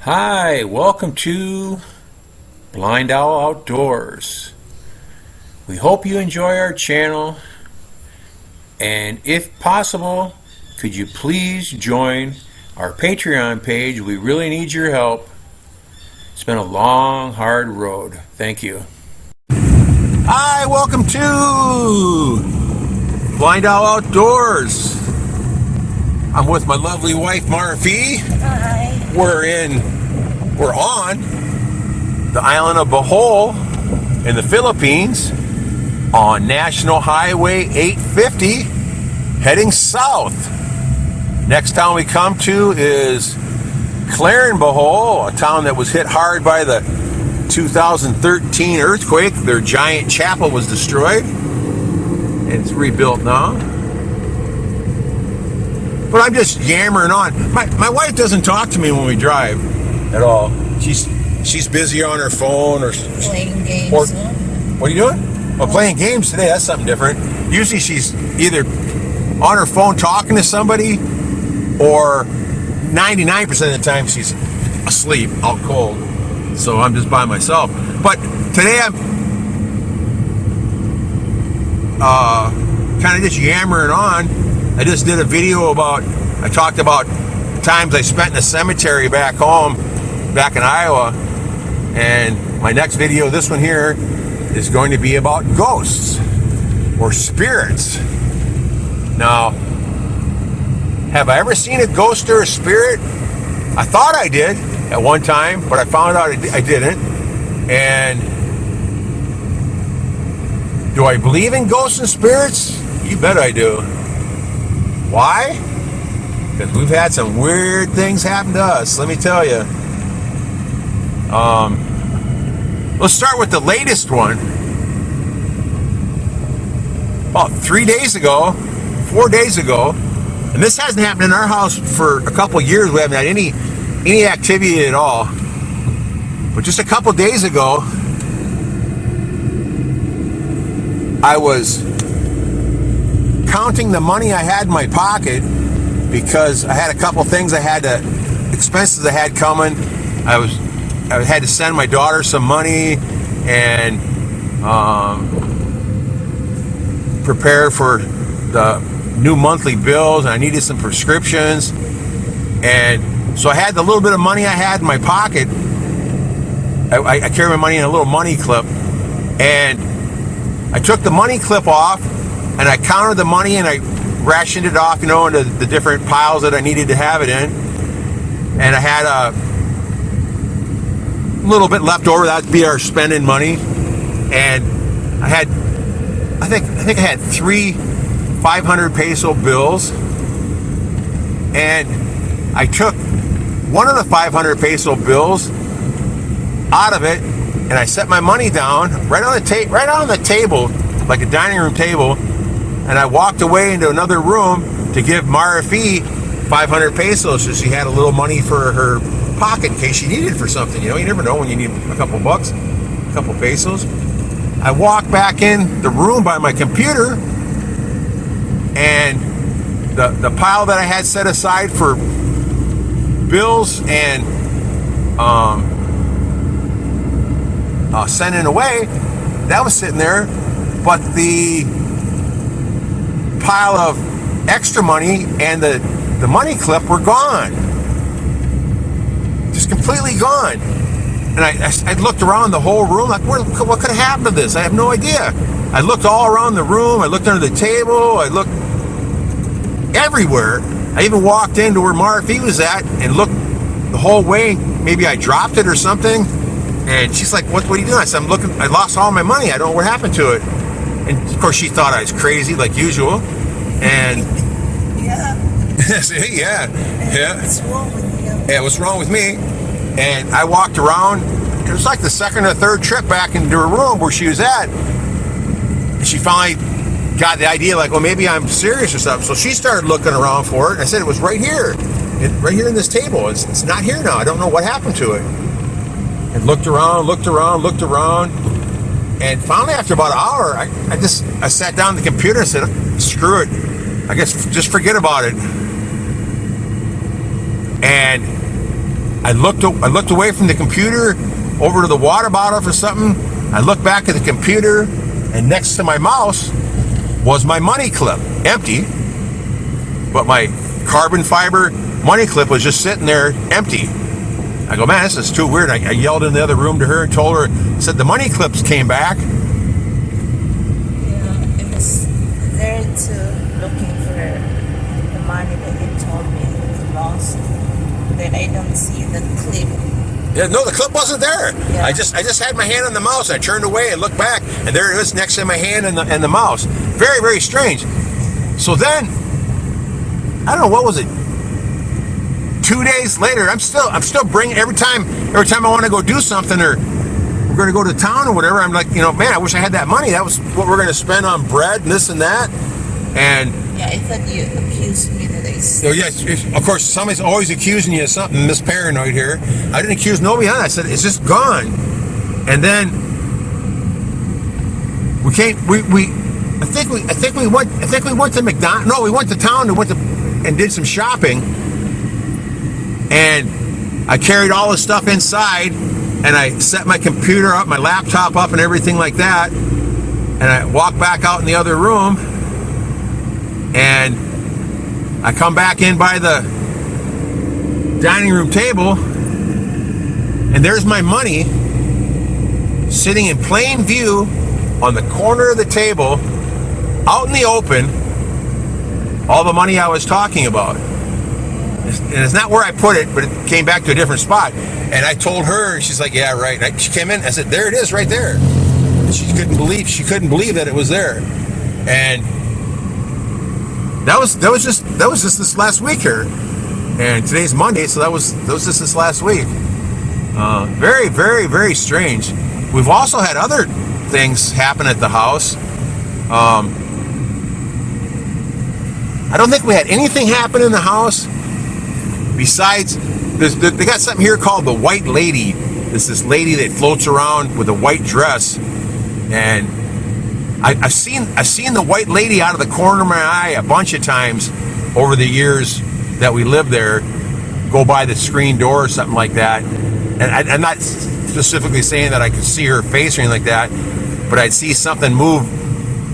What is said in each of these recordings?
Hi, welcome to BlindOwl Outdoors. We hope you enjoy our channel, and if possible, could you please join our Patreon page? We really need your help. It's been a long, hard road. Thank you. Hi, welcome to BlindOwl Outdoors. I'm with my lovely wife, Marife. Hi. We're on the Island of Bohol in the Philippines on National Highway 850 heading south. Next town we come to is Bohol, a town that was hit hard by the 2013 earthquake. Their giant chapel was destroyed and it's rebuilt now. But I'm just yammering on. My wife doesn't talk to me when we drive at all. She's busy on her phone or playing games. Or, what are you doing? Well, playing games today. That's something different. Usually she's either on her phone talking to somebody, or 99% of the time she's asleep, out cold. So I'm just by myself. But today I'm kind of just yammering on. I just did a video I talked about times I spent in the cemetery back home, back in Iowa. And my next video, this one here, is going to be about ghosts or spirits. Now, have I ever seen a ghost or a spirit? I thought I did at one time, but I found out I didn't. And do I believe in ghosts and spirits? You bet I do. Why? Because we've had some weird things happen to us, let me tell you. Let's start with the latest one. About 4 days ago, and this hasn't happened in our house for a couple of years. We haven't had any activity at all. But just a couple of days ago, I was counting the money I had in my pocket because I had a couple things expenses I had coming. I had to send my daughter some money and prepare for the new monthly bills, and I needed some prescriptions. And so I had the little bit of money I had in my pocket. I carry my money in a little money clip, and I took the money clip off and I counted the money and I rationed it off, into the different piles that I needed to have it in. And I had a little bit left over. That'd be our spending money. And I think I had 3 500 peso bills. And I took one of the 500 peso bills out of it, and I set my money down right on the table, like a dining room table. And I walked away into another room to give Marife 500 pesos, so she had a little money for her pocket in case she needed it for something. You never know when you need a couple bucks, a couple pesos. I walked back in the room by my computer, and the pile that I had set aside for bills and sending away, that was sitting there. But the pile of extra money and the money clip were gone, just completely gone. And I looked around the whole room, like, what could have happened to this? I have no idea. I looked all around the room. I looked under the table. I looked everywhere. I even walked into where Marife was at and looked the whole way. Maybe I dropped it or something. And she's like, what are you doing? I said, I'm looking. I lost all my money. I don't know what happened to it. And of course, she thought I was crazy, like usual. And Yeah. yeah. What's wrong with you? Yeah, what's wrong with me? And I walked around. It was like the second or third trip back into her room where she was at. And she finally got the idea, like, well, maybe I'm serious or something. So she started looking around for it. And I said, it was right here. Right here in this table. It's not here now. I don't know what happened to it. And looked around. And finally, after about an hour, I sat down at the computer and said, screw it. I guess just forget about it. And I looked away from the computer over to the water bottle for something. I looked back at the computer, and next to my mouse was my money clip, empty. But my carbon fiber money clip was just sitting there empty. I go, man, this is too weird. I yelled in the other room to her and told her, said the money clips came back. Yeah, it was there to looking for the money that you told me was lost. Then I don't see the clip. Yeah, no, the clip wasn't there. Yeah. I just had my hand on the mouse. I turned away and looked back, and there it was next to my hand and the mouse. Very, very strange. So then, I don't know, what was it? 2 days later, I'm still bringing every time I want to go do something, or we're going to go to town or whatever. I'm like, man, I wish I had that money. That was what we're going to spend on bread and this and that. And yeah, I thought you accused me that I. So yeah, of course, somebody's always accusing you of something. Miss Paranoid here. I didn't accuse nobody of that. I said it's just gone. And then we came. I think we went to McDonald's. No, we went to town and did some shopping. And I carried all the stuff inside, and I set my computer up, my laptop up, and everything like that. And I walked back out in the other room, and I come back in by the dining room table, and there's my money sitting in plain view on the corner of the table, out in the open, all the money I was talking about. And it's not where I put it, but it came back to a different spot. And I told her, she's like, yeah, right. And she came in, I said, there it is right there. And she couldn't believe that it was there. And that was just this last week here. And today's Monday, so that was just this last week. Very, very, very strange. We've also had other things happen at the house. I don't think we had anything happen in the house besides they got something here called the White Lady. It's this lady that floats around with a white dress, and I've seen the White Lady out of the corner of my eye a bunch of times over the years that we lived there, go by the screen door or something like that. And I'm not specifically saying that I could see her face or anything like that, but I'd see something move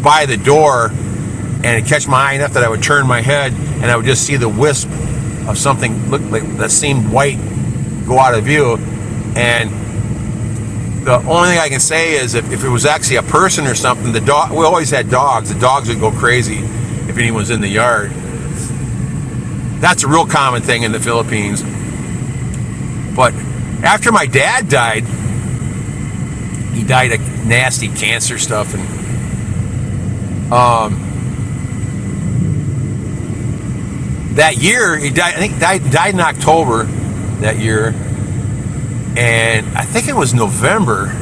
by the door and it'd catch my eye enough that I would turn my head and I would just see the wisp of something look like that seemed white go out of view. And the only thing I can say is if it was actually a person or something, we always had dogs. The dogs would go crazy if anyone's in the yard. That's a real common thing in the Philippines. But after my dad died, he died of nasty cancer stuff, and that year he died. I think died in October that year, and I think it was November.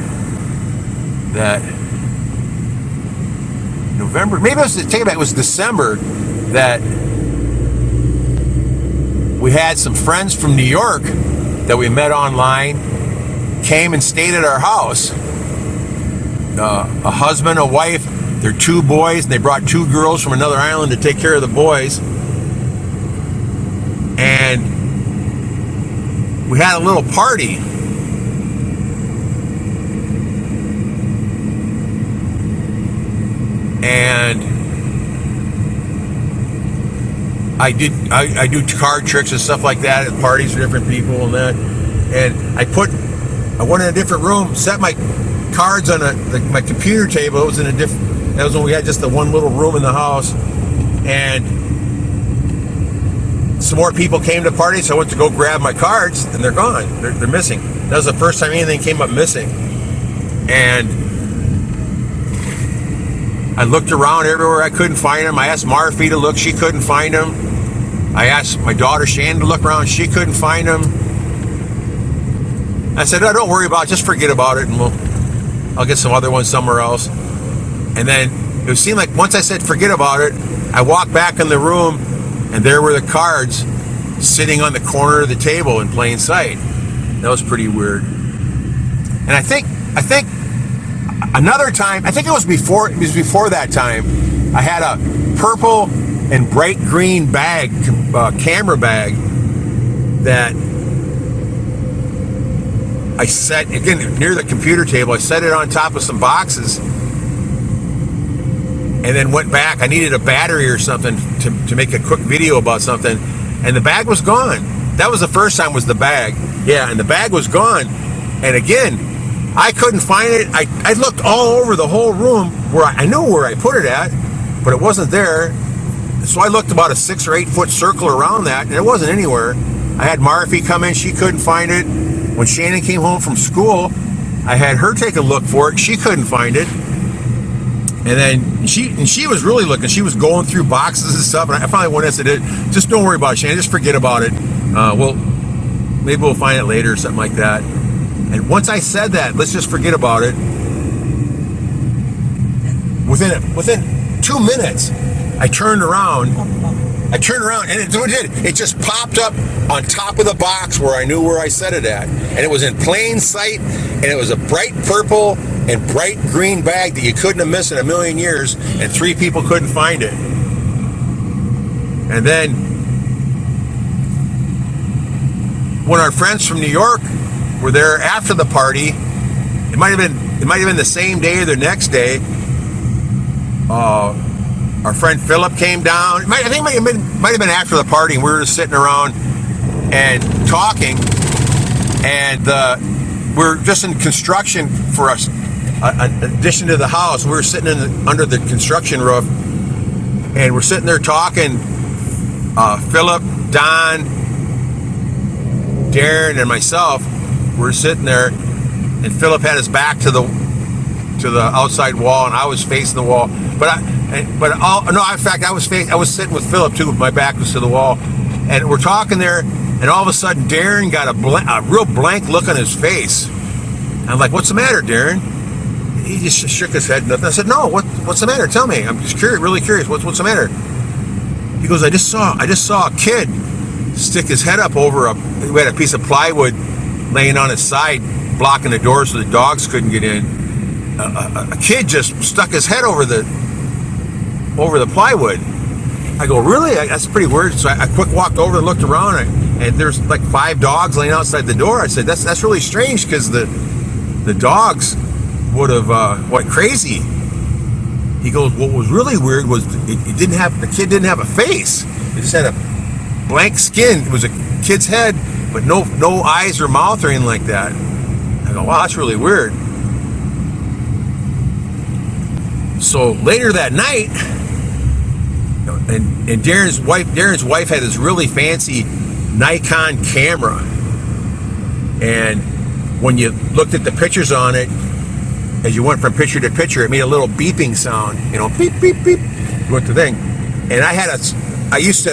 Maybe it was it was December that we had some friends from New York that we met online came and stayed at our house. A husband, a wife, their 2 boys, and they brought 2 girls from another island to take care of the boys. And we had a little party. And I do card tricks and stuff like that at parties for different people and that. And I went in a different room, set my cards on my computer table. It was that was when we had just the one little room in the house. And some more people came to the party, so I went to go grab my cards, and they're gone. They're missing. That was the first time anything came up missing. And I looked around everywhere. I couldn't find them. I asked Marife to look. She couldn't find them. I asked my daughter Shannon to look around. She couldn't find them. I said, "Oh, don't worry about it. Just forget about it, and I'll get some other ones somewhere else." And then it seemed like once I said forget about it, I walked back in the room, and there were the cards sitting on the corner of the table in plain sight. That was pretty weird. And I think another time, I think it was before that time, I had a purple and bright green bag, camera bag, that I set, again, near the computer table, I set it on top of some boxes and then went back. I needed a battery or something to make a quick video about something, and the bag was gone. That was the first time, was the bag. Yeah, and the bag was gone. And again, I couldn't find it. I looked all over the whole room where I knew where I put it at, but it wasn't there. So I looked about a 6 or 8 foot circle around that, and it wasn't anywhere. I had Marife come in, she couldn't find it. When Shannon came home from school, I had her take a look for it. She couldn't find it. And then she was really looking. She was going through boxes and stuff. And I finally went and said, just don't worry about it, Shannon. Just forget about it. Maybe we'll find it later or something like that. And once I said that, let's just forget about it, within 2 minutes, I turned around, and it just popped up on top of the box where I knew where I set it at. And it was in plain sight, and it was a bright purple and bright green bag that you couldn't have missed in a million years, and 3 people couldn't find it. And then when our friends from New York were there after the party, it might have been the same day or the next day, our friend Philip came down. I think it might have been after the party, and we were just sitting around and talking, and we're just in construction for us, an addition to the house. We were sitting under the construction roof, and we're sitting there talking. Philip, Don, Darren, and myself were sitting there, and Philip had his back to the outside wall, and I was facing the wall. In fact, I was sitting with Philip too. My back was to the wall, and we're talking there, and all of a sudden, Darren got a real blank look on his face. I'm like, "What's the matter, Darren?" He just shook his head. Nothing. I said, "No, what's the matter? Tell me. I'm just curious, really curious. What's the matter?" He goes, "I just saw a kid stick his head up over we had a piece of plywood laying on his side, blocking the door so the dogs couldn't get in. A kid just stuck his head over the plywood." I go, "Really? That's pretty weird." So I quick walked over and looked around, and there's like 5 dogs laying outside the door. I said, that's really strange, because the dogs would have went crazy. He goes, "What was really weird was the kid didn't have a face. It just had a blank skin. It was a kid's head, but no eyes or mouth or anything like that." I go, "Wow, that's really weird." So later that night, and Darren's wife had this really fancy Nikon camera, and when you looked at the pictures on it, as you went from picture to picture, it made a little beeping sound, beep beep beep, went the thing. And I used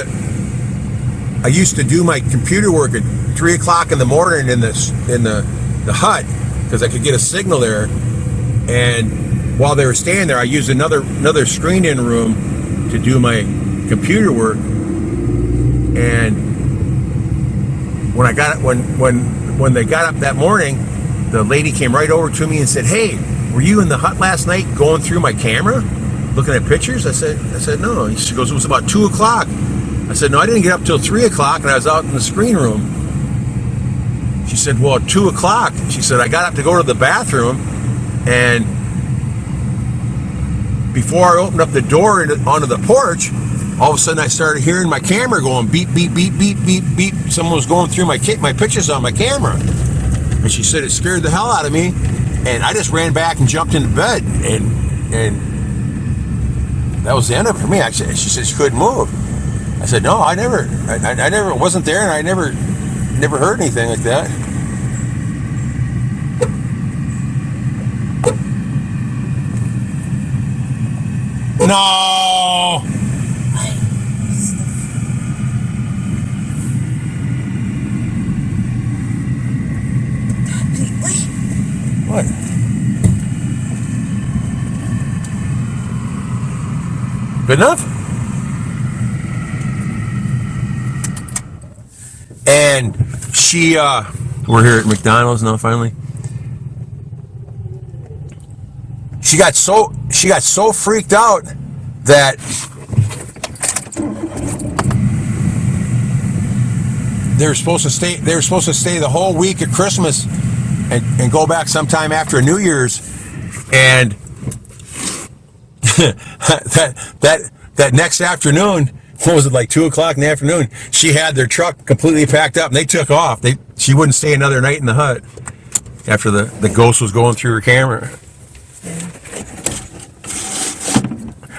to do my computer work at 3 o'clock in the morning in the hut, because I could get a signal there. And while they were staying there, I used another screened-in room to do my computer work. And when they got up that morning, the lady came right over to me and said, "Hey, were you in the hut last night going through my camera, looking at pictures?" I said no. And she goes, "It was about 2 o'clock." I said, "No, I didn't get up till 3 o'clock, and I was out in the screen room." She said, "Well, at 2 o'clock, she said, I got up to go to the bathroom, and before I opened up the door onto the porch, all of a sudden I started hearing my camera going beep, beep, beep, beep, beep, beep. Someone was going through my pictures on my camera." And she said it scared the hell out of me, and I just ran back and jumped into bed, and that was the end of it for me. Actually, she said she couldn't move. I said, "No, I never wasn't there, and I never heard anything like that." No. What? Good enough? And we're here at McDonald's now finally. She got so freaked out that they were supposed to stay. They were supposed to stay the whole week at Christmas, and go back sometime after New Year's. And that next afternoon, what was it, like 2 o'clock in the afternoon? She had their truck completely packed up, and they took off. She wouldn't stay another night in the hut after the ghost was going through her camera.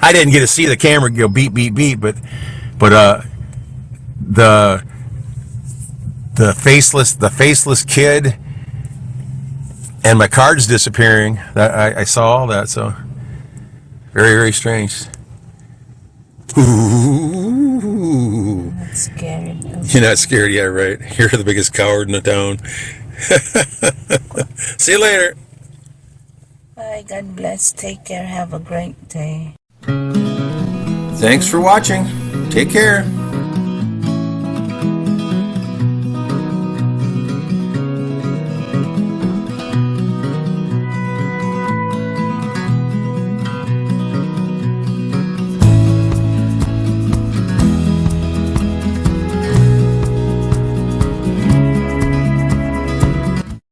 I didn't get to see the camera go beep beep beep, but the faceless kid and my cards disappearing. That I saw all that, so very, very strange. Ooh. Not scared. You're not scared, yeah, right? You're the biggest coward in the town. See you later. Bye. God bless. Take care. Have a great day. Thanks for watching. Take care.